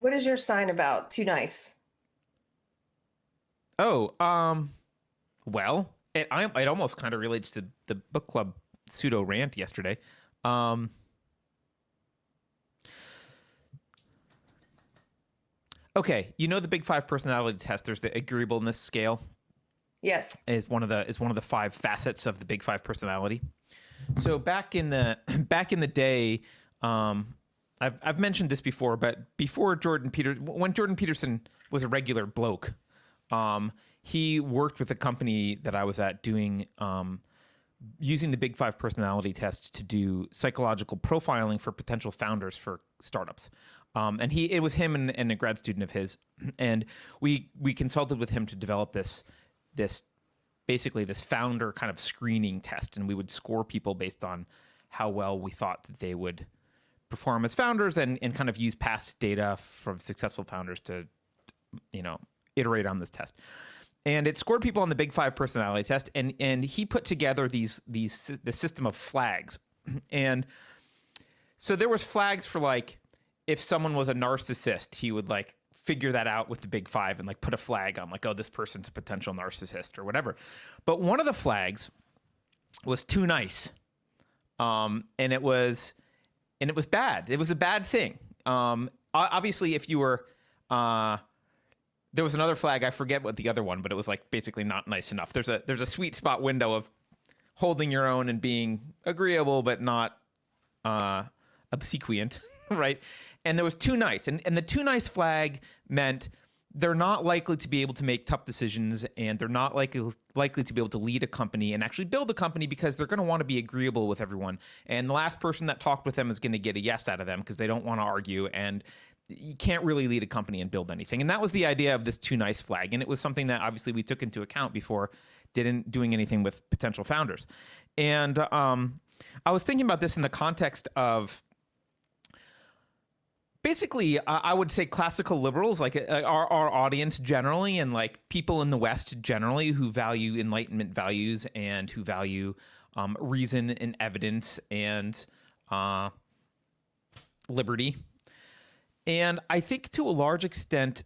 What is your sign about? Too nice. Oh, well, it almost kind of relates to the book club pseudo rant yesterday. Um, okay, you know the Big Five personality test. There's the agreeableness scale Yes. is one of the five facets of the Big Five personality. So back in the back in the day, um, I've mentioned this before, but before when Jordan Peterson was a regular bloke, he worked with a company that I was at doing using the Big Five personality test to do psychological profiling for potential founders for startups. And it was him and a grad student of his, and we consulted with him to develop this basically this founder kind of screening test, and we would score people based on how well we thought that they would perform as founders, and kind of use past data from successful founders to iterate on this test. And it scored people on the Big Five personality test, and he put together the system of flags. And so there was flags for, like, if someone was a narcissist, he would like figure that out with the Big Five and like put a flag on, like, oh, this person's a potential narcissist or whatever. But one of the flags was too nice, and it was bad. It was a bad thing. Obviously, if you were there was another flag, I forget what the other one, but it was like basically not nice enough. There's a sweet spot window of holding your own and being agreeable but not obsequious, right? And there was too nice, and the too nice flag meant they're not likely to be able to make tough decisions, and they're not likely to be able to lead a company and actually build a company, because they're going to want to be agreeable with everyone. And the last person that talked with them is going to get a yes out of them because they don't want to argue, and you can't really lead a company and build anything. And that was the idea of this too nice flag. And it was something that obviously we took into account before doing anything with potential founders. And I was thinking about this in the context of basically, I would say classical liberals, like our audience generally, and like people in the West generally who value Enlightenment values and who value reason and evidence and liberty. And I think to a large extent,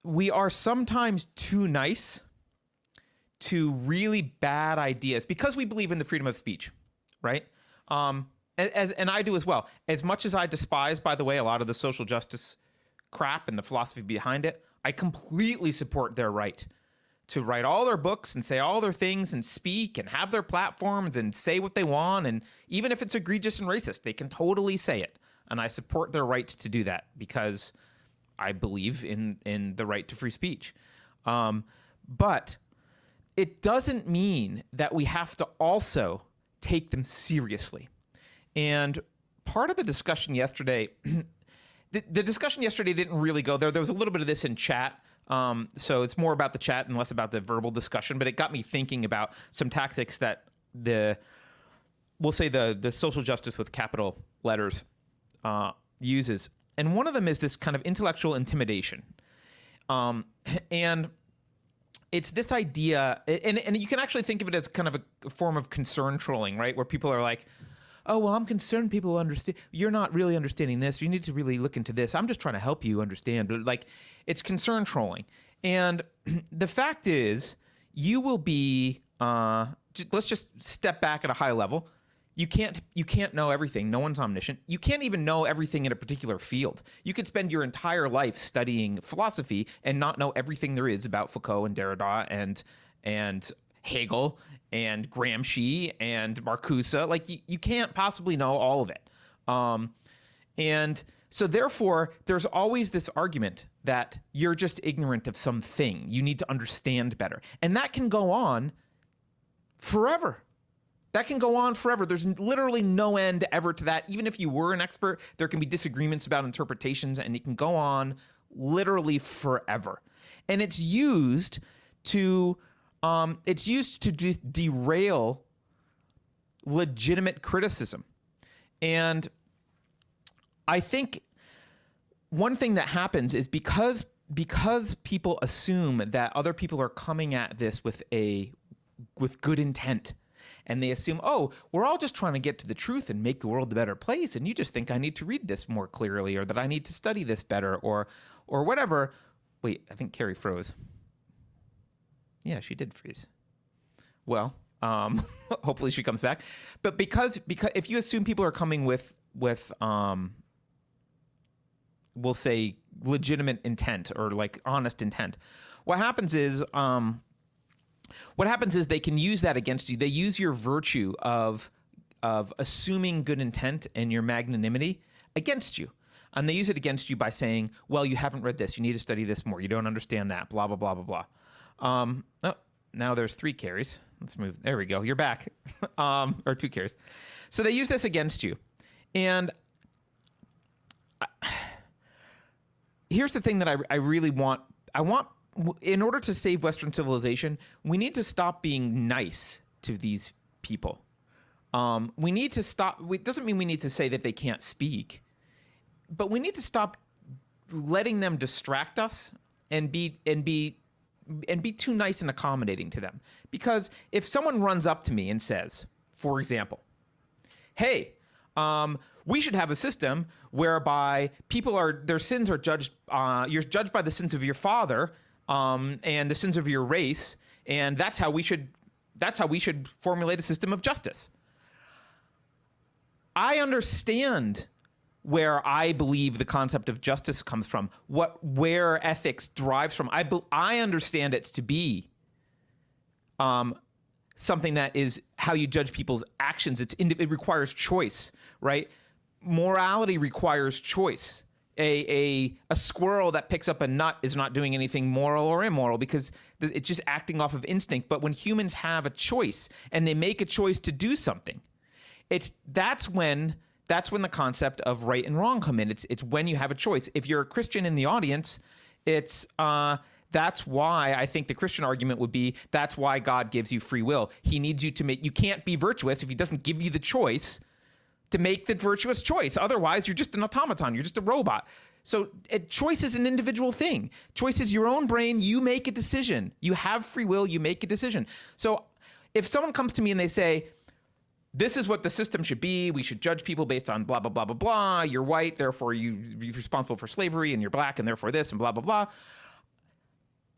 we are sometimes too nice to really bad ideas because we believe in the freedom of speech, right? And I do as well. As much as I despise, by the way, a lot of the social justice crap and the philosophy behind it, I completely support their right to write all their books and say all their things and speak and have their platforms and say what they want. And even if it's egregious and racist, they can totally say it. And I support their right to do that because I believe in the right to free speech. But it doesn't mean that we have to also take them seriously. And part of the discussion yesterday, the discussion yesterday didn't really go there. There was a little bit of this in chat. So it's more about the chat and less about the verbal discussion, but it got me thinking about some tactics that we'll say the social justice with capital letters uses. And one of them is this kind of intellectual intimidation. And it's this idea, and you can actually think of it as kind of a form of concern trolling, right? Where people are like, oh, well, I'm concerned people understand. You're not really understanding this. You need to really look into this. I'm just trying to help you understand. But like, it's concern trolling. And the fact is, you will be, let's just step back at a high level. You can't know everything. No one's omniscient. You can't even know everything in a particular field. You could spend your entire life studying philosophy and not know everything there is about Foucault and Derrida and Hegel and Gramsci and Marcuse. Like, you can't possibly know all of it. And so therefore, there's always this argument that you're just ignorant of something. You need to understand better. And that can go on forever. That can go on forever. There's literally no end ever to that. Even if you were an expert, there can be disagreements about interpretations, and it can go on literally forever. And it's used to derail legitimate criticism. And I think one thing that happens is because because people assume that other people are coming at this with good intent, and they assume, oh, we're all just trying to get to the truth and make the world a better place, and you just think I need to read this more clearly, or that I need to study this better, or whatever. Wait, I think Carrie froze. Yeah, she did freeze. Well, hopefully she comes back. But because if you assume people are coming with we'll say legitimate intent or like honest intent, what happens is they can use that against you. They use your virtue of assuming good intent and your magnanimity against you. And they use it against you by saying, well, you haven't read this. You need to study this more. You don't understand that. Blah, blah, blah, blah, blah. Oh, now there's 3 carries. Let's move. There we go. You're back. Or 2 carries. So they use this against you. And here's the thing that I really want. In order to save Western civilization, we need to stop being nice to these people. We need to stop. It doesn't mean we need to say that they can't speak, but we need to stop letting them distract us and be too nice and accommodating to them. Because if someone runs up to me and says, for example, hey, we should have a system whereby their sins are judged. You're judged by the sins of your father and the sins of your race, and that's how we should formulate a system of justice. I understand where I believe the concept of justice comes from, where ethics derives from. I understand it to be something that is how you judge people's actions. It requires choice, right? Morality requires choice. A squirrel that picks up a nut is not doing anything moral or immoral because it's just acting off of instinct. But when humans have a choice and they make a choice to do something, that's when the concept of right and wrong come in. It's when you have a choice. If you're a Christian in the audience, that's why I think the Christian argument would be that's why God gives you free will. He needs you to you can't be virtuous if he doesn't give you the choice to make the virtuous choice. Otherwise, you're just an automaton. You're just a robot. So choice is an individual thing. Choice is your own brain. You make a decision. You have free will. You make a decision. So if someone comes to me and they say, this is what the system should be. We should judge people based on blah, blah, blah, blah, blah. You're white, therefore you're responsible for slavery, and you're black, and therefore this, and blah, blah, blah.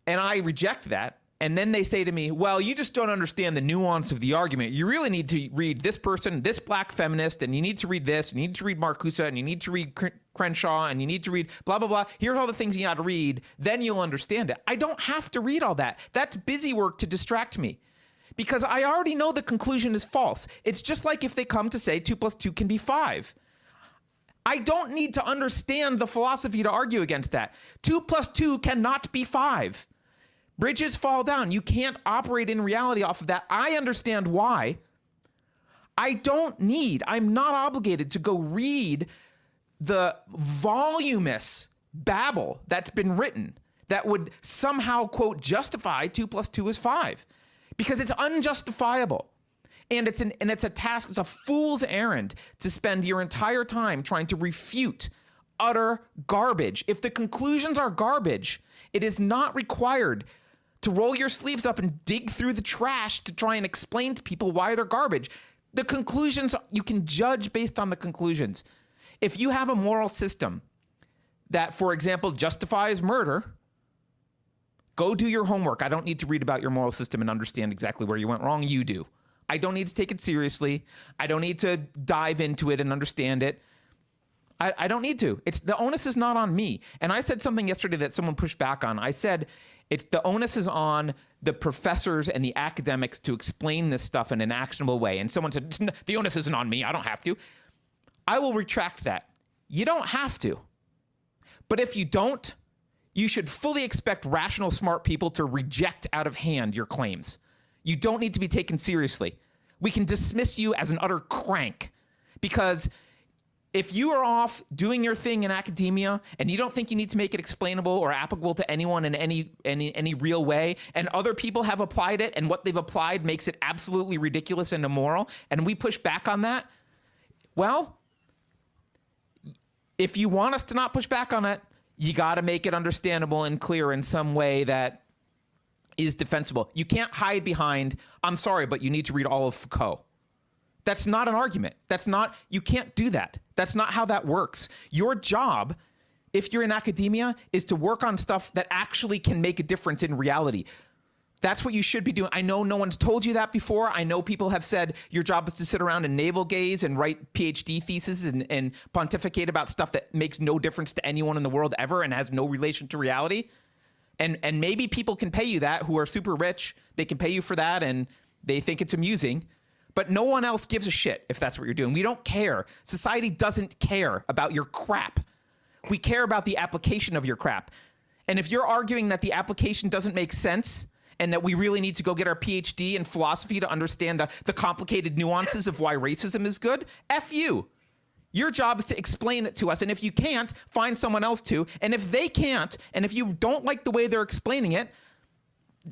And I reject that. And then they say to me, well, you just don't understand the nuance of the argument. You really need to read this person, this black feminist, and you need to read this, and you need to read Marcuse, and you need to read Crenshaw, and you need to read blah, blah, blah. Here's all the things you got to read. Then you'll understand it. I don't have to read all that. That's busy work to distract me because I already know the conclusion is false. It's just like if they come to say 2 + 2 can be 5. I don't need to understand the philosophy to argue against that. 2 + 2 cannot be 5. Bridges fall down. You can't operate in reality off of that. I understand why. I'm not obligated to go read the voluminous babble that's been written that would somehow, quote, justify 2 + 2 is 5. Because it's unjustifiable. And it's a task, it's a fool's errand to spend your entire time trying to refute utter garbage. If the conclusions are garbage, it is not required to roll your sleeves up and dig through the trash to try and explain to people why they're garbage. The conclusions, you can judge based on the conclusions. If you have a moral system that, for example, justifies murder, go do your homework. I don't need to read about your moral system and understand exactly where you went wrong. You do. I don't need to take it seriously. I don't need to dive into it and understand it. I don't need to. The onus is not on me. And I said something yesterday that someone pushed back on. I said the onus is on the professors and the academics to explain this stuff in an actionable way. And someone said, the onus isn't on me. I don't have to. I will retract that. You don't have to. But if you don't, you should fully expect rational, smart people to reject out of hand your claims. You don't need to be taken seriously. We can dismiss you as an utter crank because if you are off doing your thing in academia and you don't think you need to make it explainable or applicable to anyone in any real way, and other people have applied it and what they've applied makes it absolutely ridiculous and immoral, and we push back on that, well, if you want us to not push back on it, you got to make it understandable and clear in some way that is defensible. You can't hide behind, I'm sorry, but you need to read all of Foucault. That's not an argument. You can't do that. That's not how that works. Your job, if you're in academia, is to work on stuff that actually can make a difference in reality. That's what you should be doing. I know no one's told you that before. I know people have said your job is to sit around and navel gaze and write PhD theses and pontificate about stuff that makes no difference to anyone in the world ever and has no relation to reality. And maybe people can pay you that who are super rich. They can pay you for that and they think it's amusing. But no one else gives a shit if that's what you're doing. We don't care. Society doesn't care about your crap. We care about the application of your crap. And if you're arguing that the application doesn't make sense and that we really need to go get our PhD in philosophy to understand the complicated nuances of why racism is good, F you. Your job is to explain it to us. And if you can't, find someone else to. And if they can't, and if you don't like the way they're explaining it,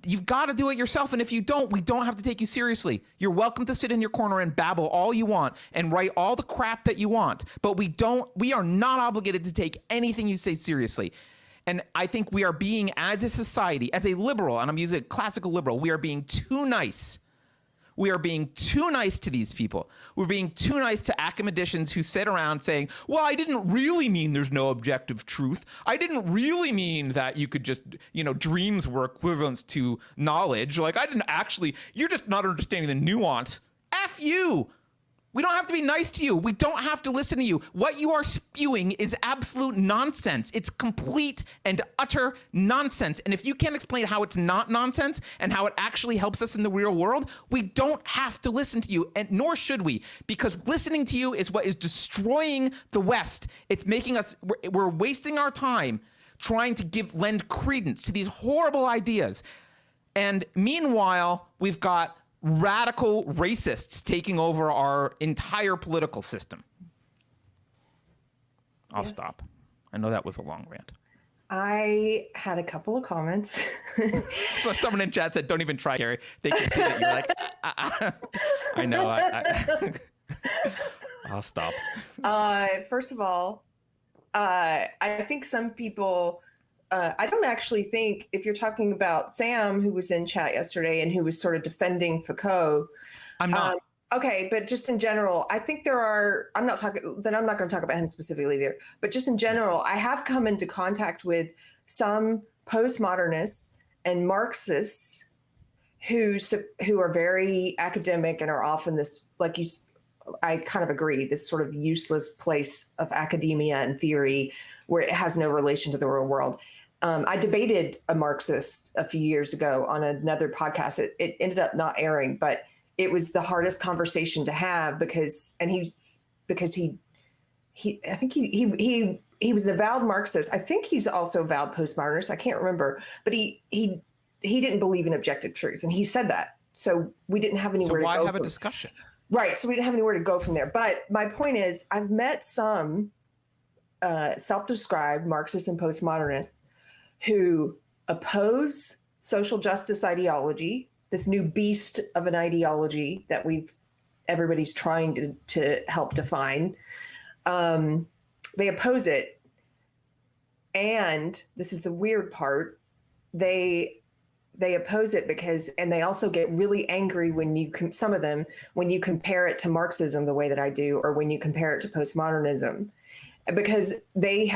you've got to do it yourself. And if you don't, we don't have to take you seriously. You're welcome to sit in your corner and babble all you want and write all the crap that you want. But we are not obligated to take anything you say seriously. And I think we are being, as a society, as a liberal, and I'm using a classical liberal, we are being too nice. We are being too nice to these people. We're being too nice to academicians who sit around saying, well, I didn't really mean there's no objective truth. I didn't really mean that you could just, dreams were equivalent to knowledge. Like, I didn't actually, you're just not understanding the nuance. F you. We don't have to be nice to you. We don't have to listen to you. What you are spewing is absolute nonsense. It's complete and utter nonsense. And if you can't explain how it's not nonsense and how it actually helps us in the real world, we don't have to listen to you, and nor should we, because listening to you is what is destroying the West. It's making us, we're wasting our time trying to lend credence to these horrible ideas. And meanwhile, we've got radical racists taking over our entire political system. I'll stop. I know that was a long rant. I had a couple of comments. So someone in chat said, don't even try, Gary. They can see that you're like, I know. I'll stop. First of all, I think some people, I don't actually think, if you're talking about Sam, who was in chat yesterday and who was sort of defending Foucault. I'm not. Okay, but just in general, I think I'm not going to talk about him specifically there, but just in general, I have come into contact with some postmodernists and Marxists who are very academic and are often this, I kind of agree, this sort of useless place of academia and theory where it has no relation to the real world. I debated a Marxist a few years ago on another podcast. It ended up not airing, but it was the hardest conversation to have because he was an avowed Marxist. I think he's also a avowed postmodernist. I can't remember, but he didn't believe in objective truth, and he said that. So we didn't have anywhere to go. So why have a discussion? Right. So we didn't have anywhere to go from there. But my point is, I've met some self-described Marxists and postmodernists who oppose social justice ideology, this new beast of an ideology that everybody's trying to help define. They oppose it. And this is the weird part. They oppose it and they also get really angry when you compare it to Marxism the way that I do, or when you compare it to postmodernism, because they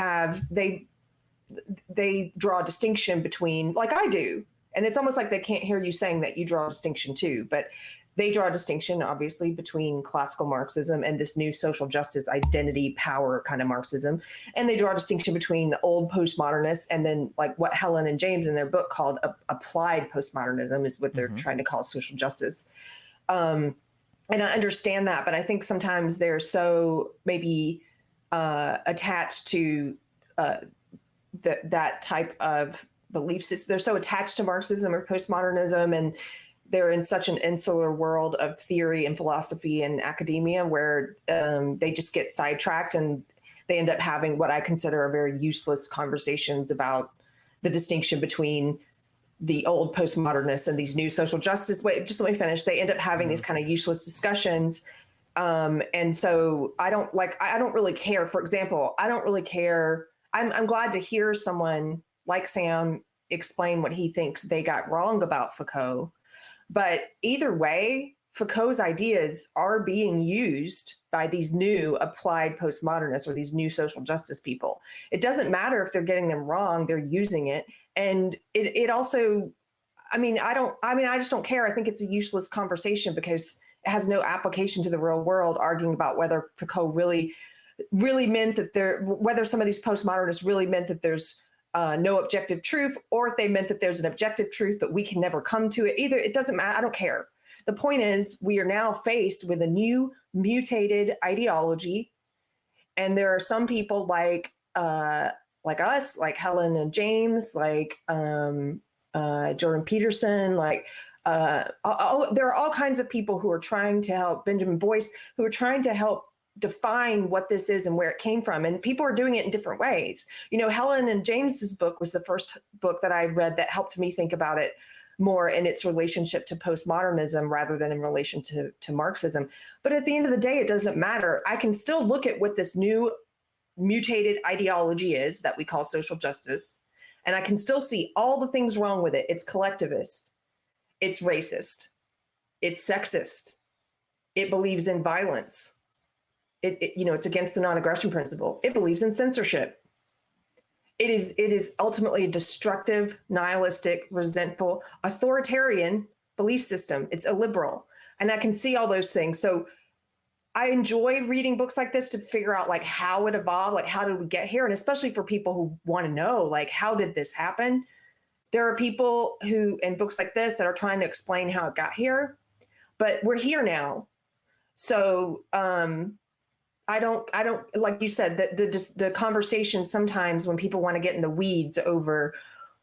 draw a distinction between, like I do, and it's almost like they can't hear you saying that you draw a distinction too, but they draw a distinction obviously between classical Marxism and this new social justice identity power kind of Marxism. And they draw a distinction between the old postmodernists and then like what Helen and James in their book called applied postmodernism is what they're trying to call social justice. And I understand that, but I think sometimes they're so maybe attached to that type of belief system. They're so attached to Marxism or postmodernism, and they're in such an insular world of theory and philosophy and academia where they just get sidetracked and they end up having what I consider are very useless conversations about the distinction between the old postmodernists and these new social justice. Wait, just let me finish. They end up having these kind of useless discussions. And so I don't really care. For example, I don't really care. I'm glad to hear someone like Sam explain what he thinks they got wrong about Foucault. But either way, Foucault's ideas are being used by these new applied postmodernists or these new social justice people. It doesn't matter if they're getting them wrong, they're using it. And it also, I just don't care. I think it's a useless conversation because it has no application to the real world, arguing about whether Foucault really meant that whether some of these postmodernists really meant that there's no objective truth, or if they meant that there's an objective truth, but we can never come to it. Either, it doesn't matter. I don't care. The point is, we are now faced with a new mutated ideology, and there are some people like us, like Helen and James, like Jordan Peterson, like there are all kinds of people who are trying to help, Benjamin Boyce, who are trying to help define what this is and where it came from. And people are doing it in different ways. You know, Helen and James's book was the first book that I read that helped me think about it more in its relationship to postmodernism rather than in relation to Marxism. But at the end of the day, it doesn't matter. I can still look at what this new mutated ideology is that we call social justice, and I can still see all the things wrong with it. It's collectivist, it's racist, it's sexist, it believes in violence. It's against the non-aggression principle. It believes in censorship. It is ultimately a destructive, nihilistic, resentful, authoritarian belief system. It's illiberal. And I can see all those things. So I enjoy reading books like this to figure out like how it evolved, like how did we get here? And especially for people who want to know, like, how did this happen? There are people who, in books like this, that are trying to explain how it got here, but we're here now. So, I don't like you said that the conversation sometimes when people want to get in the weeds over,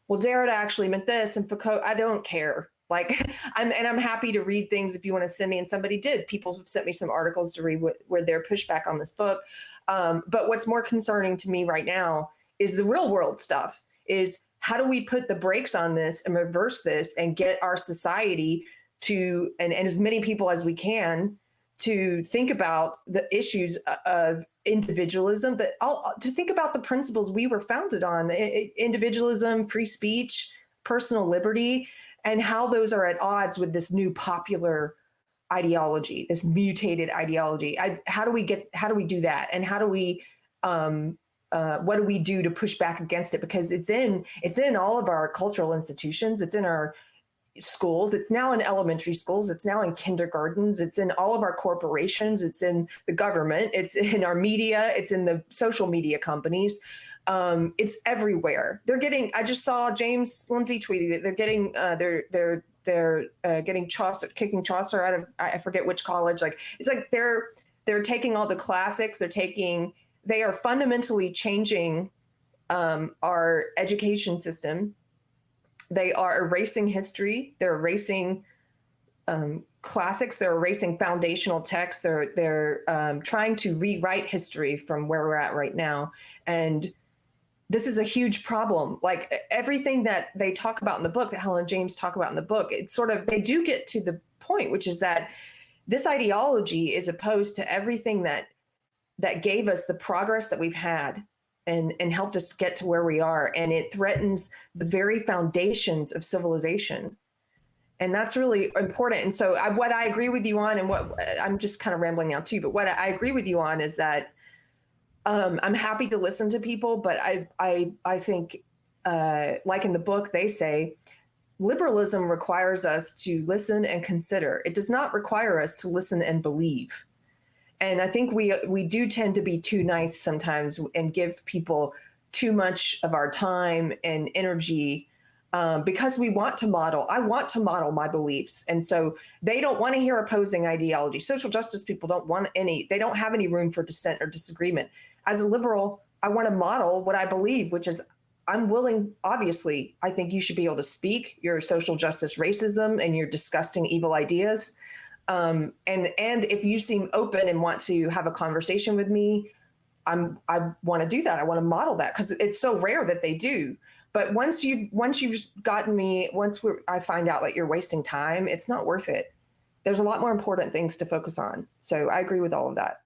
well, Derrida actually meant this and Foucault, I don't care. Like, I'm happy to read things if you want to send me, and somebody did. People have sent me some articles to read where their pushback on this book. But what's more concerning to me right now is the real world stuff. Is how do we put the brakes on this and reverse this and get our society to and as many people as we can to think about the issues of individualism, to think about the principles we were founded on, individualism, free speech, personal liberty, and how those are at odds with this new popular ideology, this mutated ideology. How do we do that? And how do we, what do we do to push back against it? Because it's in all of our cultural institutions. It's in our schools. It's now in elementary schools. It's now in kindergartens. It's in all of our corporations. It's in the government. It's in our media. It's in the social media companies. It's everywhere. They're getting. I just saw James Lindsay tweeting that they're getting. They're getting Chaucer, kicking Chaucer out of I forget which college. Like it's like they're taking all the classics. They are fundamentally changing our education system. They are erasing history. They're erasing classics. They're erasing foundational texts. They're trying to rewrite history from where we're at right now. And this is a huge problem. Like everything that they talk about in the book, that Helen and James talk about in the book, it's sort of, they do get to the point, which is that this ideology is opposed to everything that gave us the progress that we've had and helped us get to where we are. And it threatens the very foundations of civilization. And that's really important. And so what I agree with you on, and what I'm just kind of rambling now too, but what I agree with you on is that I'm happy to listen to people, but I think like in the book, they say, liberalism requires us to listen and consider. It does not require us to listen and believe. And I think we do tend to be too nice sometimes and give people too much of our time and energy because we want to model. I want to model my beliefs. And so they don't want to hear opposing ideology. Social justice people they don't have any room for dissent or disagreement. As a liberal, I want to model what I believe, which is I'm willing, obviously, I think you should be able to speak your social justice racism and your disgusting evil ideas. And if you seem open and want to have a conversation with me, I want to do that. I want to model that because it's so rare that they do. But once you've gotten me, I find out that you're wasting time, it's not worth it. There's a lot more important things to focus on. So I agree with all of that.